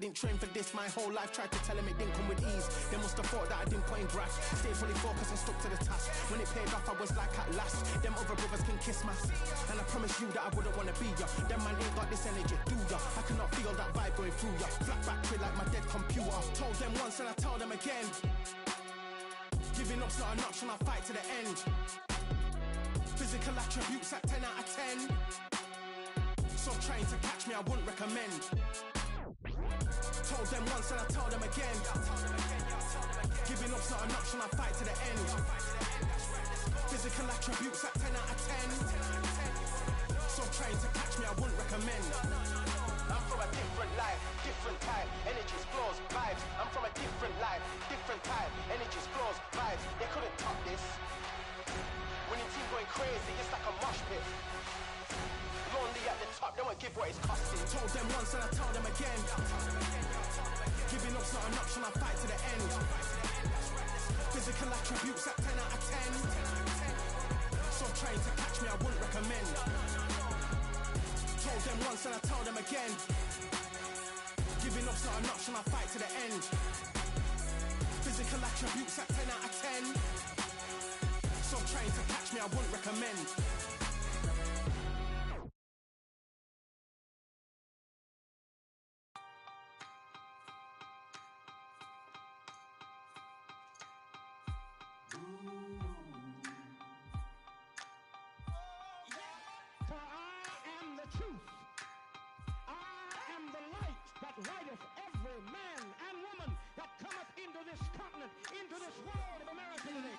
Didn't train for this my whole life, tried to tell him it didn't come with ease. They must have thought that I didn't put in graft. Stayed fully focused and stuck to the task. When it paid off, I was like at last. Them other brothers can kiss my. And I promise you that I wouldn't want to be ya. Them man ain't got this energy, do ya? I cannot feel that vibe going through ya. Flat battery like my dead computer. Told them once and I tell them again. Giving up's not an option, I'll fight to the end. Physical attributes at 10 out of 10. So trying to catch me, I wouldn't recommend. Told them once and I tell them again. Giving up's not an option, I'll fight to the end. Physical attributes at 10 out of 10. So trying to catch me, I wouldn't recommend. I'm from a different life, different type. Energies, flows, vibes. I'm from a different life, different type. Energies, flows, vibes. They couldn't top this. Winning team going crazy, it's like a mosh pit. Lonely at the top, they won't give what it's costing. Told them once and I tell them again. Giving up's not an option, I'll fight to the end. Physical attributes at 10 out of 10. So trying to catch me, I wouldn't recommend. Told them once and I tell them again. Giving up's not an option, I'll fight to the end. Physical attributes at 10 out of 10. So trying to catch me, I wouldn't recommend. For I am the truth. I am the light that lighteth every man and woman that cometh into this continent, into this world of America today.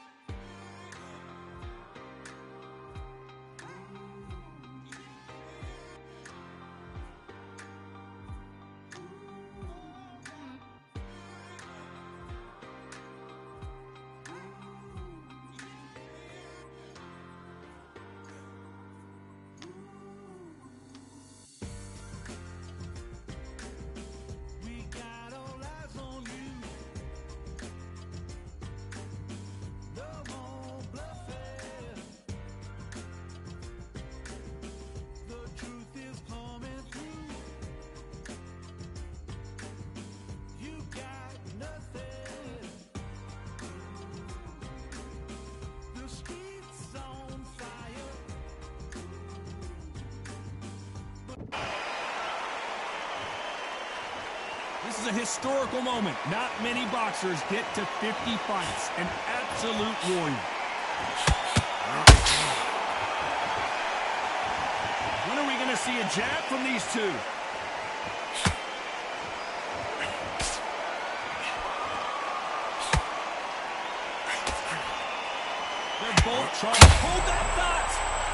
This is a historical moment. Not many boxers get to 50 fights. An absolute warrior. When are we going to see a jab from these two? They're both trying to hold that thought.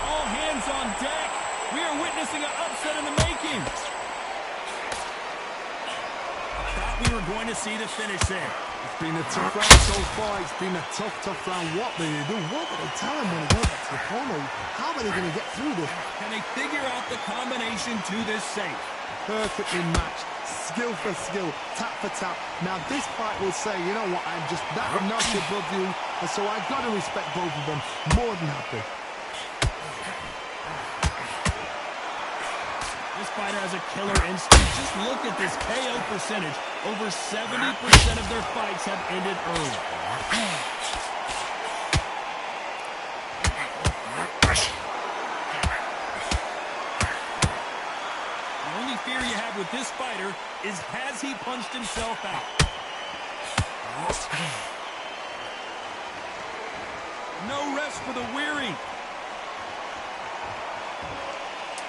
All hands on deck. We are witnessing an upset in the making. We were going to see the finish there. It's been a tough round so far. It's been a tough round. What will they do? What will they tell him when he goes back to the corner? How are they going to get through this? Can they figure out the combination to this safe? Perfectly matched. Skill for skill. Tap for tap. Now this fight will say, you know what, I'm just that notch above you. And so I've got to respect both of them. More than happy. This fighter has a killer instinct. Just look at this KO percentage. Over 70% of their fights have ended early. The only fear you have with this fighter is, has he punched himself out? No rest for the weary.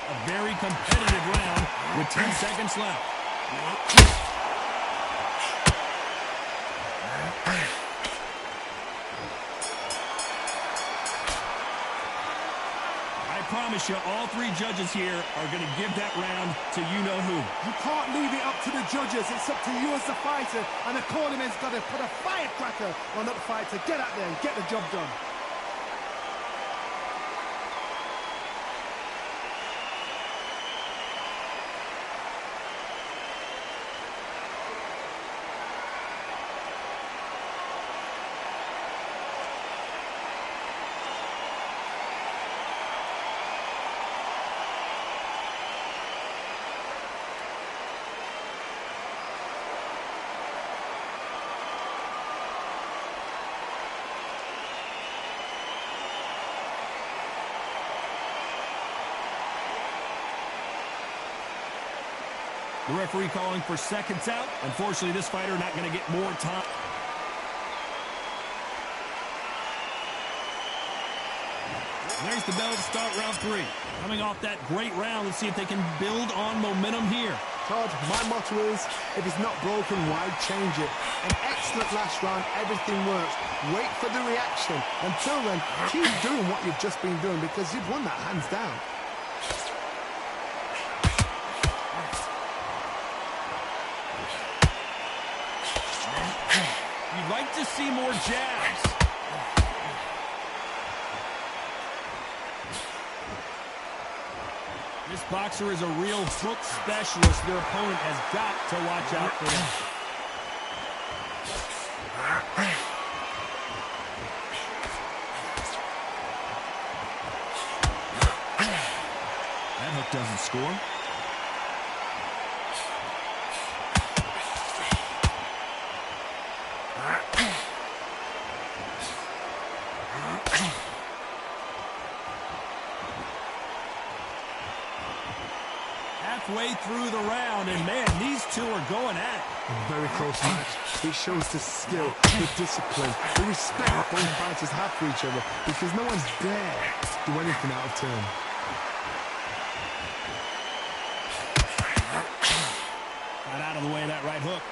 A very competitive round with 10 seconds left. I promise you, all three judges here are going to give that round to you-know-who. You can't leave it up to the judges. It's up to you as the fighter. And the cornerman's got to put a firecracker on that fighter. Get out there and get the job done. The referee calling for seconds out. Unfortunately, this fighter not going to get more time. There's the bell to start round 3. Coming off that great round, let's see if they can build on momentum here. Todd, my motto is, if it's not broken, why change it? An excellent last round, everything works. Wait for the reaction. Until then, keep doing what you've just been doing because you've won that hands down. You'd like to see more jabs. This boxer is a real hook specialist. Their opponent has got to watch out for him. That hook doesn't score. Halfway through the round, and man, these two are going at it. A very close match. It shows the skill, the discipline, the respect both fighters have for each other because no one's dare to do anything out of turn. Got out of the way of that right hook.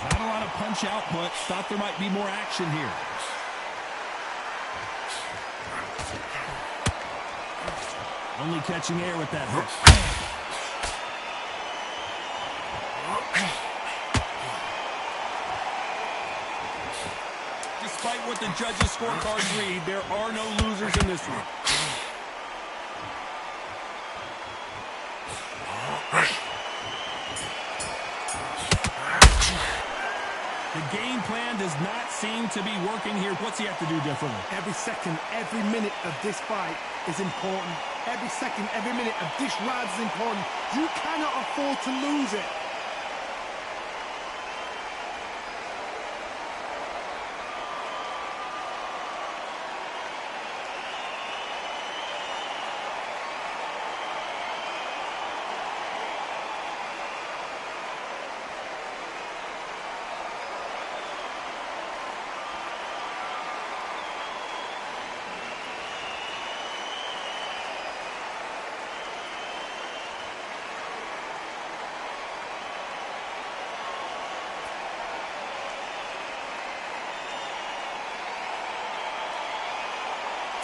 Not a lot of punch output. Thought there might be more action here. Only catching air with that hook. Despite what the judges' scorecards read, there are no losers in this one. The game plan does not seem to be working here. What's he have to do differently? Every second, every minute of this fight is important. Every second, every minute of this round is important. You cannot afford to lose it.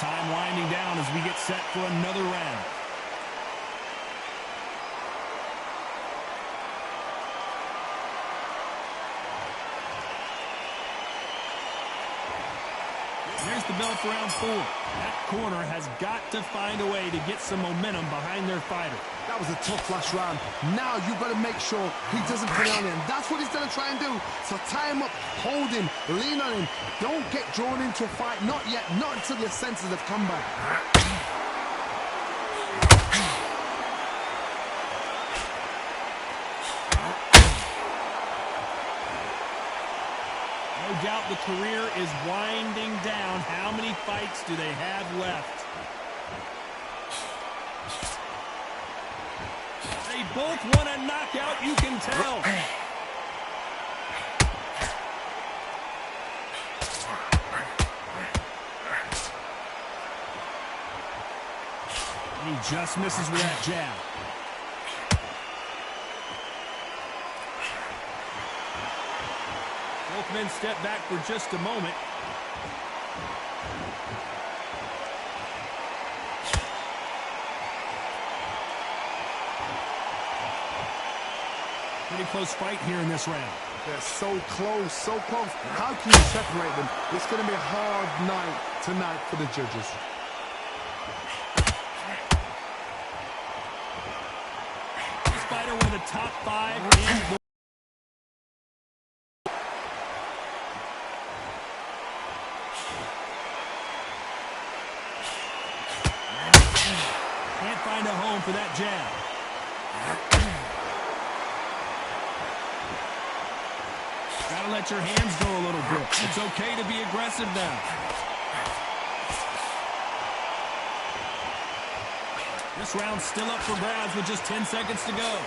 Time winding down as we get set for another round. There's the bell for round 4. That corner has got to find a way to get some momentum behind their fighter. That was a tough last round. Now you've got to make sure he doesn't put it on him. That's what he's going to try and do. So tie him up, hold him, lean on him. Don't get drawn into a fight. Not yet. Not until your senses have come back. No doubt the career is winding down. How many fights do they have left? They both want a knockout, you can tell. He just misses with that jab. Both men step back for just a moment. Pretty close fight here in this round. They're so close, so close. How can you separate them? It's going to be a hard night tonight for the judges. This fighter, one of the top 5 in the can't find a home for that jab. Gotta let your hands go a little bit. It's okay to be aggressive now. This round's still up for grabs with just 10 seconds to go.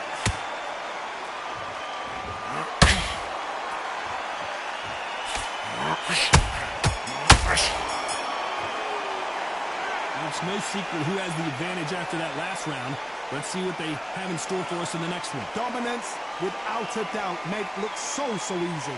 It's no secret who has the advantage after that last round. Let's see what they have in store for us in the next one. Dominance, without a doubt, made it look so easy.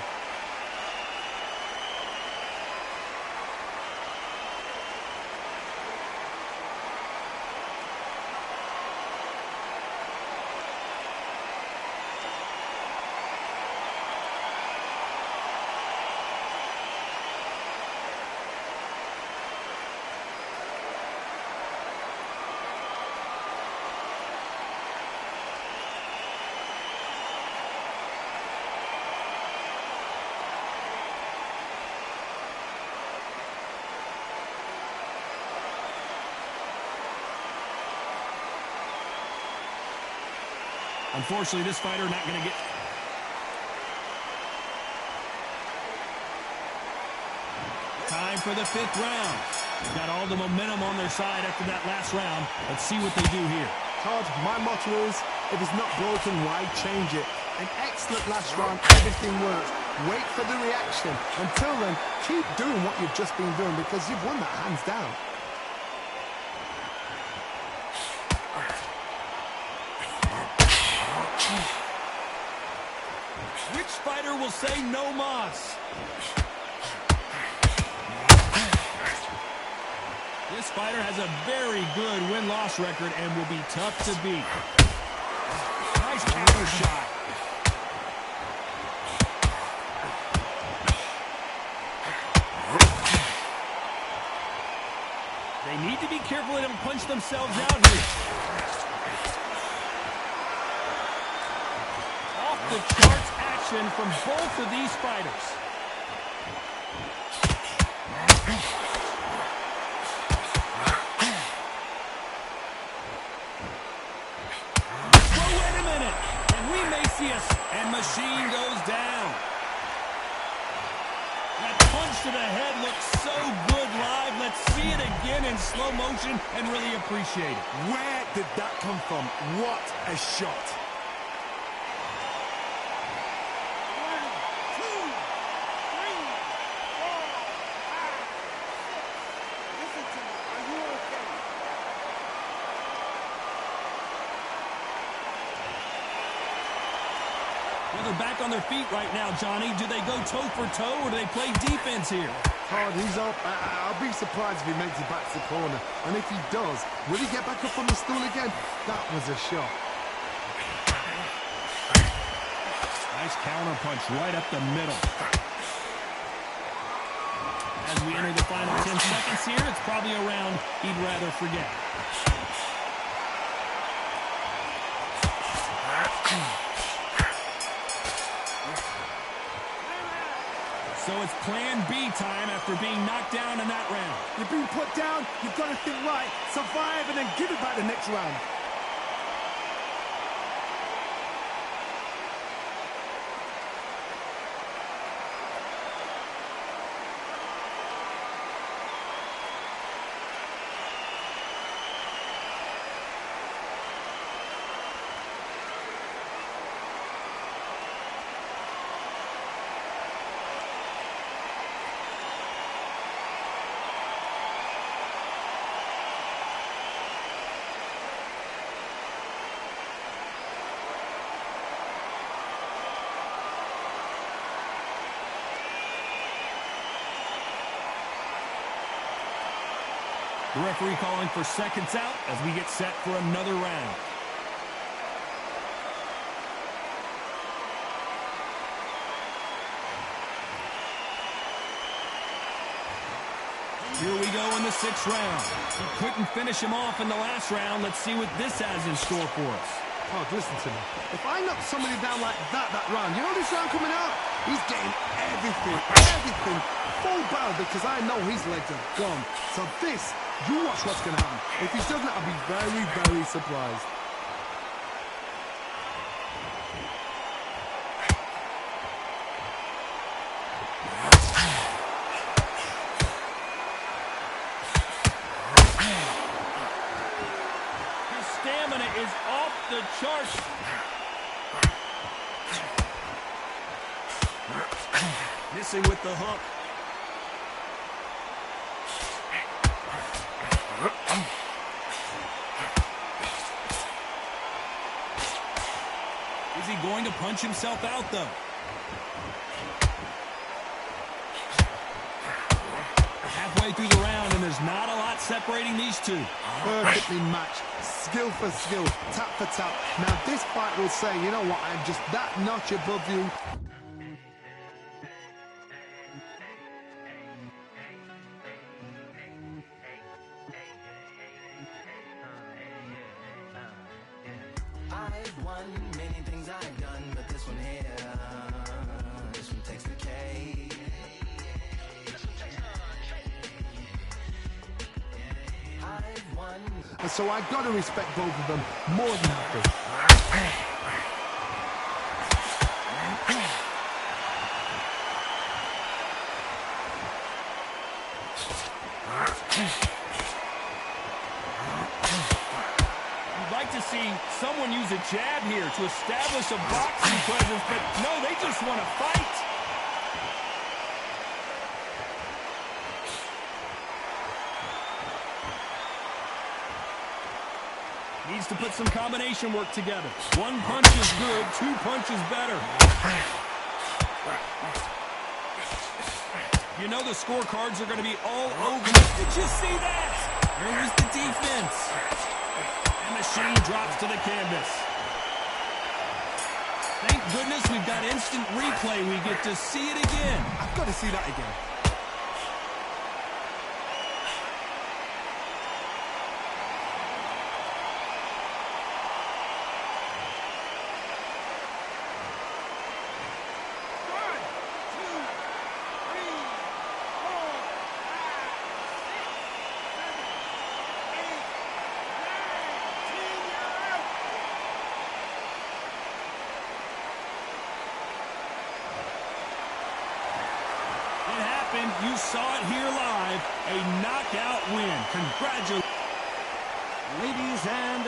Unfortunately, this fighter not going to get... Time for the 5th round. Got all the momentum on their side after that last round. Let's see what they do here. Todd, my motto is, if it's not broken, why change it? An excellent last round, everything works. Wait for the reaction. Until then, keep doing what you've just been doing because you've won that hands down. Which fighter will say no mas? This fighter has a very good win-loss record and will be tough to beat. Nice counter shot. They need to be careful they don't punch themselves out here. Off the charts action from both of these fighters. Wait a minute, and we may see us. And Machine goes down. That punch to the head looks so good live. Let's see it again in slow motion and really appreciate it. Where did that come from? What a shot. Well, they're back on their feet right now, Johnny. Do they go toe for toe or do they play defense here? Todd, he's up. I'll be surprised if he makes it back to the corner. And if he does, will he get back up on the stool again? That was a shot. Nice counter punch right up the middle. As we enter the final 10 seconds here, it's probably a round he'd rather forget. So it's plan B time after being knocked down in that round. You've been put down, you've got to think right, survive, and then give it back the next round. The referee calling for seconds out as we get set for another round. Here we go in the 6th round. He couldn't finish him off in the last round. Let's see what this has in store for us. Todd, listen to me. If I knock somebody down like that round, you know this round coming out? He's getting everything full barrel because I know his legs are gone. So this, you watch what's going to happen. If he doesn't, I'll be very, very surprised. stamina is off the charts. Missing with the hook. Is he going to punch himself out, though? Halfway through the round, and there's not a lot separating these two. Perfectly matched, skill for skill, tap for tap. Now this fight will say, you know what, I'm just that notch above you. I've won many things I've done, but this one here, this one takes the cake. I've won. And so I got to respect both of them more than happy. You'd like to see someone use a jab here to establish a boxing presence, but no, they just want to fight. Needs to put some combination work together. One punch is good, two punches better. You know the scorecards are going to be all over this. Did you see that? Where was the defense? And the machine drops to the canvas. Thank goodness we've got instant replay. We get to see it again. I've got to see that again. You saw it here live, a knockout win. Congratulations. Ladies and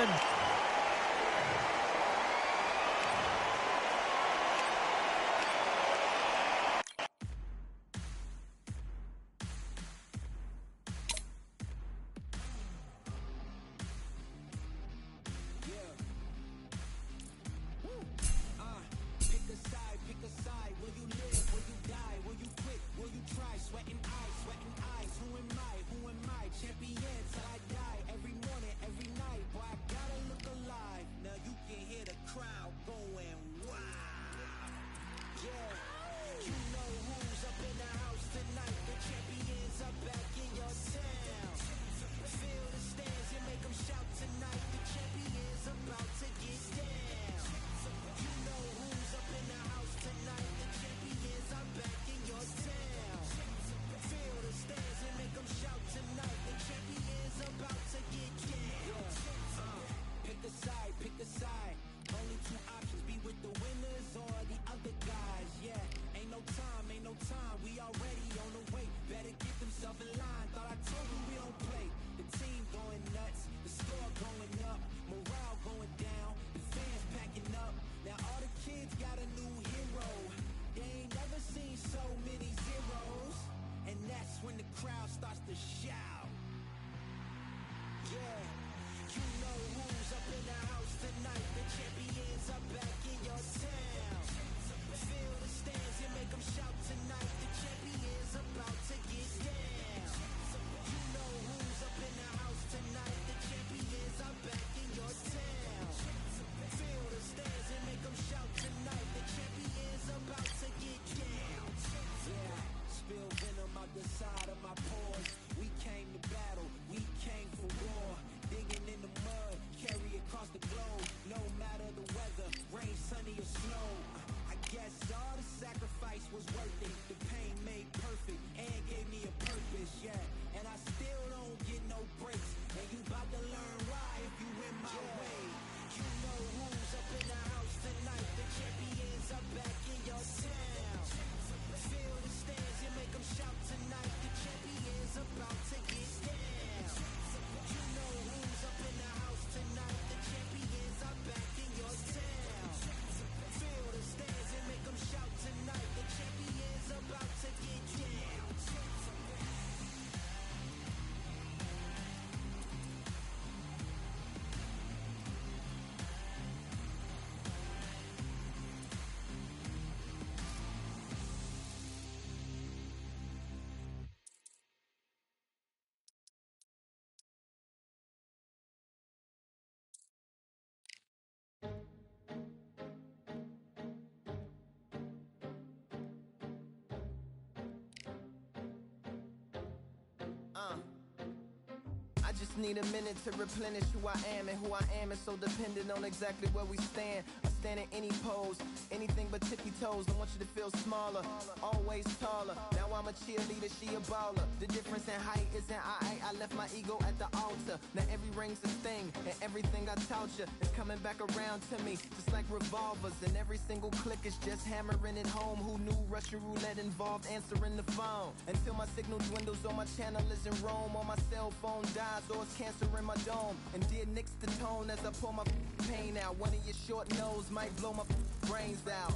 Guess all the sacrifice was worth it. The pain made perfect. And just need a minute to replenish who I am, and who I am is so dependent on exactly where we stand. I stand in any pose, anything but tippy toes. I want you to feel smaller, always taller. Now I'm a cheerleader, she a baller. The difference in height isn't I left my ego at the altar. Now every ring's a thing, and everything I taught you is coming back around to me, just like revolvers. And every single click is just hammering it home. Who knew Russian roulette involved answering the phone? Until my signal dwindles or my channel is in Rome, or my cell phone dies, or it's cancer in my dome. And dear nicks the tone as I pour my pain out. One of your short nose might blow my brains out,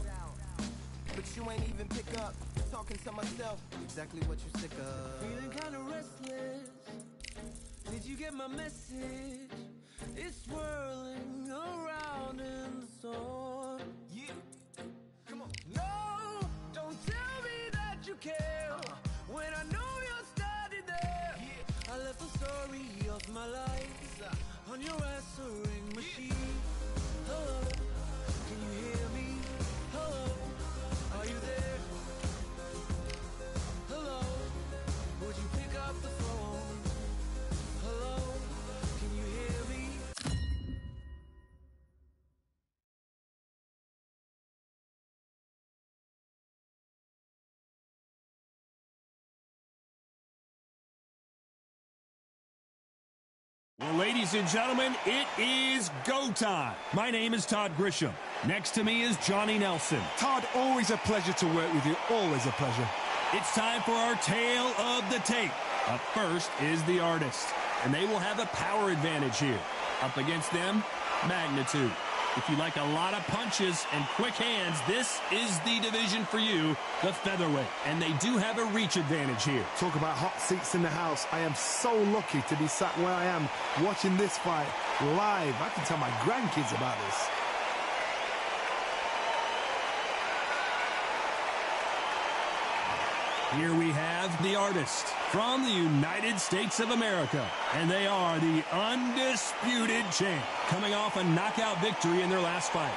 but you ain't even pick up. Talking to myself, exactly what you sick of. Feeling kinda restless. Did you get my message? It's swirling around in the storm. Yeah, come on. No, don't tell me that you care when I know you're standing there. I left the story of my life on your answering machine. Hello, can you hear me? Hello, are you there? Hello, would you pick up the phone? Hello, can you hear me? Well, ladies and gentlemen, it is go time. My name is Todd Grisham. Next to me is Johnny Nelson. Todd, always a pleasure to work with you. Always a pleasure. It's time for our tale of the tape. Up first is the artist, and they will have a power advantage here. Up against them, magnitude. If you like a lot of punches and quick hands, this is the division for you, the featherweight. And they do have a reach advantage here. Talk about hot seats in the house. I am so lucky to be sat where I am watching this fight live. I can tell my grandkids about this. Here we have the artist from the United States of America, and they are the Undisputed champ, coming off a knockout victory in their last fight.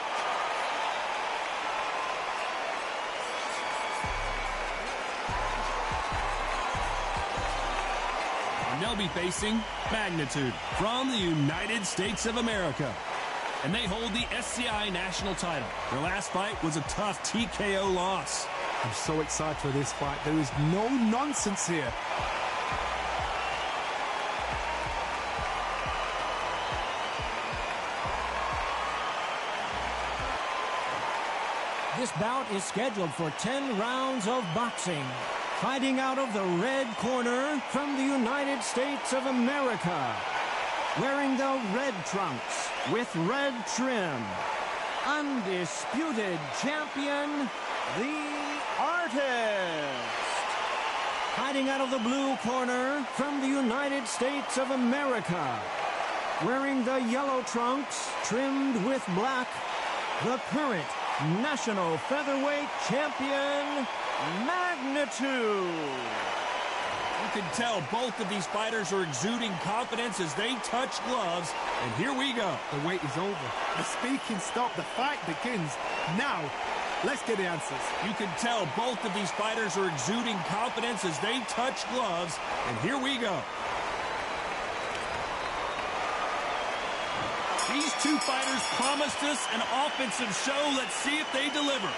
And they'll be facing Magnitude from the United States of America, and they hold the SCI national title. Their last fight was a tough TKO loss. I'm so excited for this fight. There is no nonsense here. This bout is scheduled for 10 rounds of boxing. Fighting out of the red corner from the United States of America. Wearing the red trunks with red trim. Undisputed champion, the artist. Fighting out of the blue corner from the United States of America. Wearing the yellow trunks trimmed with black, the current national featherweight champion, Magnitude. You can tell both of these fighters are exuding confidence as they touch gloves, and here we go. The wait is over. The speaking stopped. The fight begins now. Let's get the answers. You can tell both of these fighters are exuding confidence as they touch gloves, and here we go. These two fighters promised us an offensive show. Let's see if they deliver.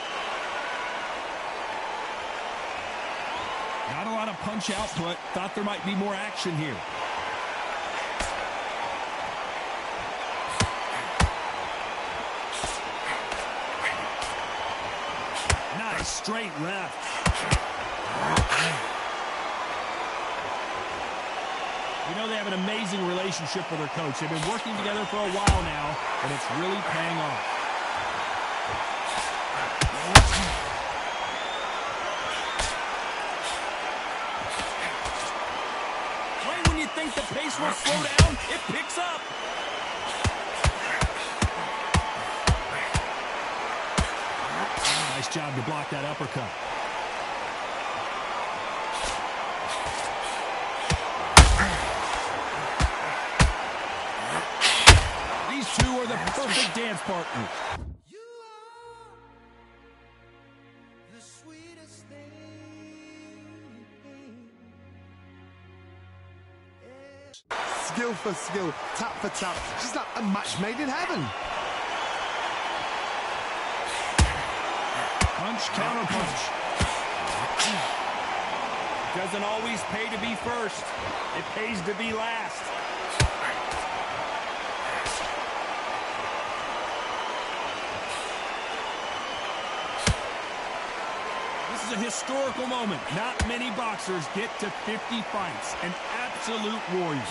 Not a lot of punch output. Thought there might be more action here. Nice straight left. You know, they have an amazing relationship with their coach. They've been working together for a while now, and it's really paying off. Right when you think the pace will slow down, it picks up. Nice job to block that uppercut. These two are the perfect dance partners. You are the sweetest thing. for skill, tap for tap. Just like a match made in heaven. Punch, counter punch. Doesn't always pay to be first. It pays to be last. This is a historical moment. Not many boxers get to 50 fights. An absolute warrior.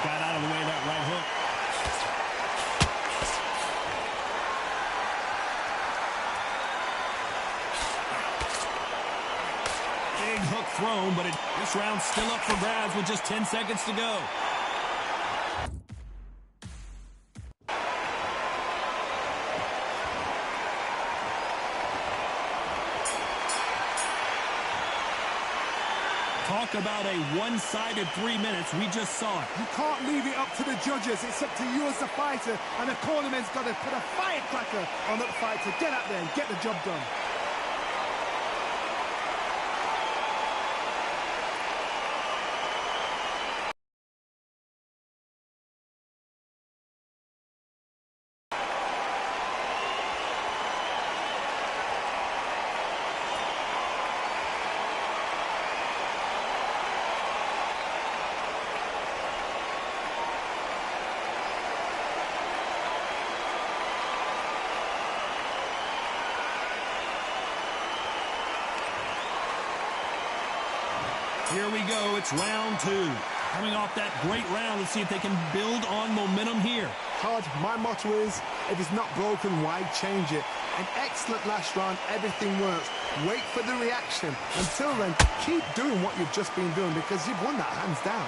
Got out of the way of that right hook. Big hook thrown, but this round's still up for grabs with just 10 seconds to go. Talk about a one-sided 3 minutes. We just saw it. You can't leave it up to the judges. It's up to you as the fighter, and the cornerman's got to put a firecracker on that fighter. Get out there and get the job done. Here we go. It's round 2. Coming off that great round, let's see if they can build on momentum here. Todd, my motto is, if it's not broken, why change it? An excellent last round, everything works. Wait for the reaction. Until then, keep doing what you've just been doing because you've won that hands down.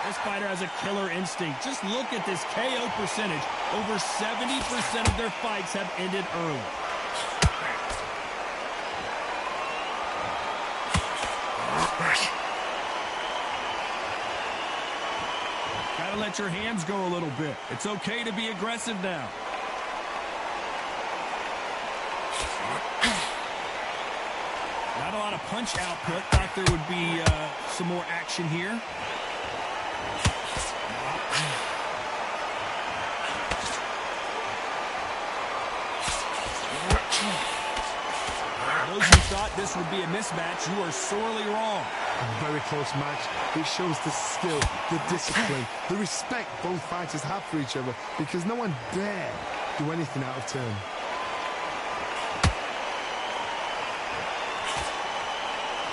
This fighter has a killer instinct. Just look at this KO percentage. Over 70% of their fights have ended early. Gotta let your hands go a little bit. It's okay to be aggressive now. Not a lot of punch output. Thought there would be some more action here. Those who thought this would be a mismatch, you are sorely wrong. A very close match. It shows the skill, the discipline, the respect both fighters have for each other because no one dare do anything out of turn.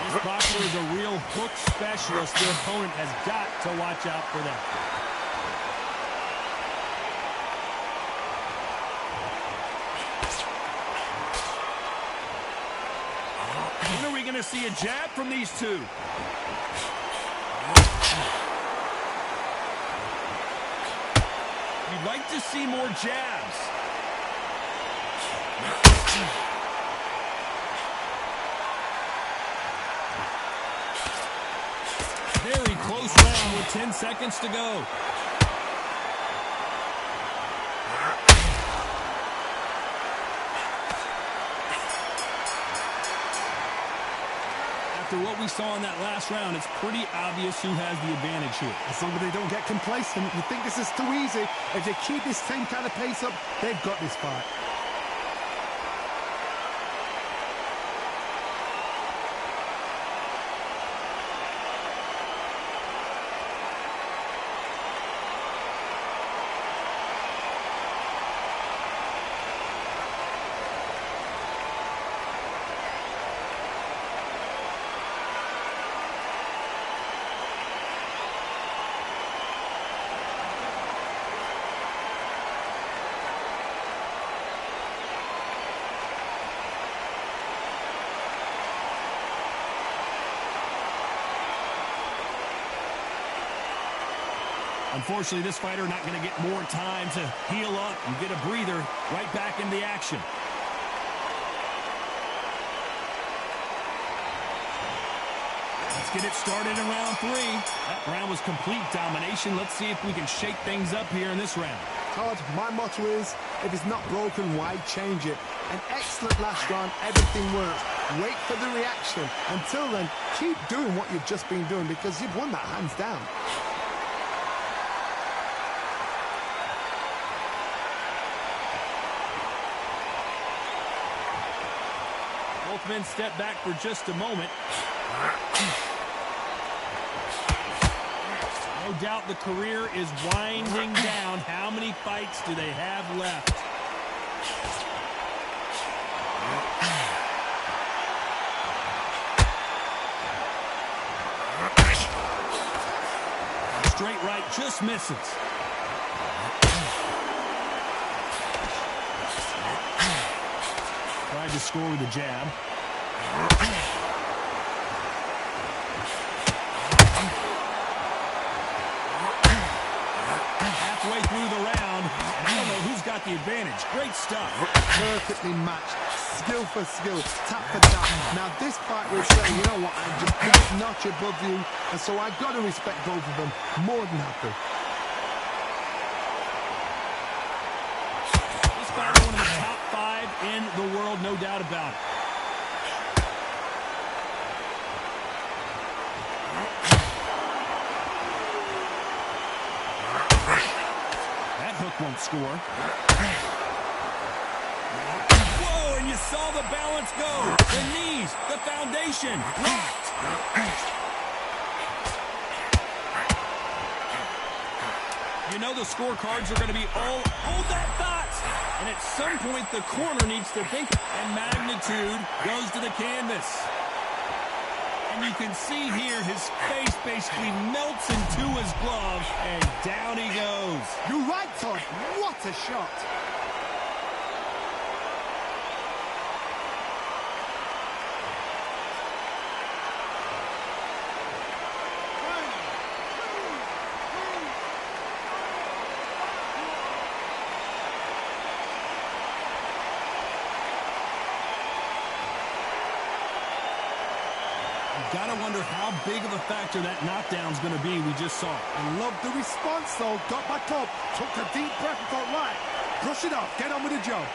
This boxer is a real hook specialist. Their opponent has got to watch out for that. When are we going to see a jab from these two? You'd like to see more jabs. Very close round with 10 seconds to go. After what we saw in that last round, it's pretty obvious who has the advantage here. As long as they don't get complacent, you think this is too easy. If they keep this same kind of pace up, they've got this fight. Unfortunately, this fighter not going to get more time to heal up and get a breather. Right back in the action. Let's get it started in round 3. That round was complete domination. Let's see if we can shake things up here in this round. Todd, my motto is, if it's not broken, why change it? An excellent last round, everything worked. Wait for the reaction. Until then, keep doing what you've just been doing because you've won that hands down. Both men step back for just a moment. No doubt the career is winding down. How many fights do they have left? Straight right just misses. Tried to score with a jab. Halfway through the round, and I don't know who's got the advantage. Great stuff. Perfectly matched. Skill for skill. Tap for tap. Now this fight will say, you know what, I'm just that notch above you, and so I've got to respect both of them. More than happy. This fighter, one of the top 5 in the world, no doubt about it. Won't score. Whoa, and you saw the balance go. The knees, the foundation, locked. You know the scorecards are going to be all, hold that thought. And at some point, the corner needs to think, and Magnitude goes to the canvas. And you can see here his face basically melts into his glove, and down he goes. You're right, Todd. What a shot. Gotta wonder how big of a factor that knockdown's gonna be we just saw. I love the response, though. Got back up, took a deep breath and thought, right, brush it off, get on with the job.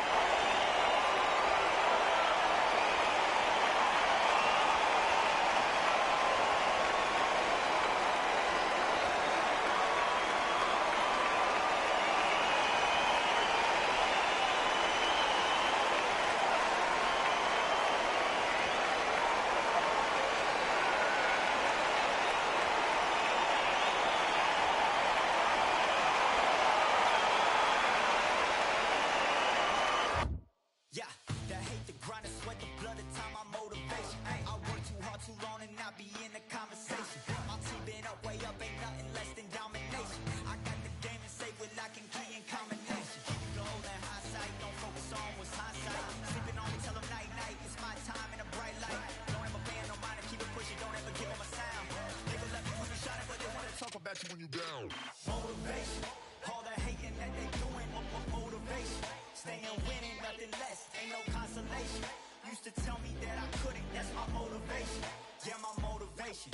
When you down. Motivation, all the hating that they doing, motivation. Staying winning, nothing less, ain't no consolation. Used to tell me that I couldn't, that's my motivation. Yeah, my motivation,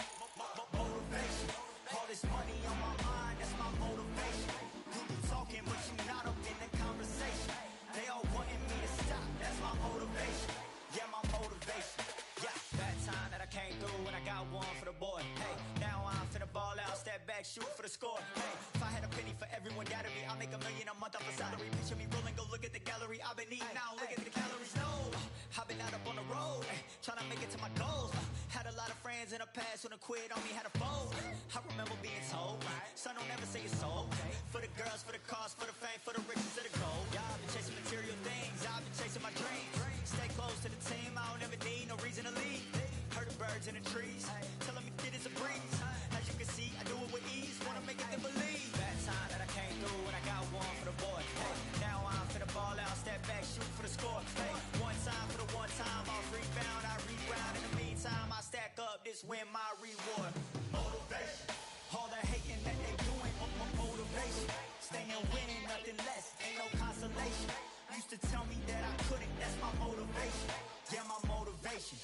motivation. All this money on my mind, that's my motivation. You be talking, but you not up in the conversation. They all wanting me to stop, that's my motivation. Yeah, my motivation. Yeah, that time that I came through and I got one for the boy. Hey, now I'm finna ball out, step back, shoot for the score. Hey, if I had a penny for everyone doubted me, I'll make $1 million a month off a salary. Picture me rolling, go look at the gallery. I've been eating now, look at the calories. No, I've been out up on the road, trying to make it to my goals. Had a lot of friends in the past when I quit on me, had a fold. I remember being told, son, don't ever say it's sold. For the girls, for the cars, for the fame, for the riches, for the gold. Yeah, I've been chasing material things, I've been chasing my dreams. Stay close to the team, I don't ever need no reason to leave. Heard the birds in the trees, tell them it is a breeze. As you can see, I do it with ease, wanna make it them believe. That time that I came through and I got one for the boy. Hey, now I'm finna ball out, step back, shoot for the score. Hey, one time for the one time, I'll rebound, I reground. In the meantime, I stack up, this win my reward. Motivation, all the hating that they doing, motivation. Staying winning, nothing less, ain't no consolation. Used to tell me that I couldn't, that's my motivation. Yeah, my motivation.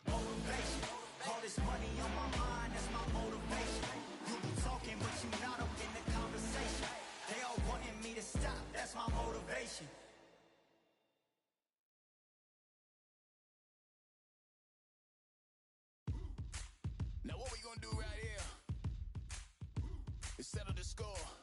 Motivation, all this money on my mind, that's my motivation. You be talking, but you not up in the conversation. They all wanting me to stop, score.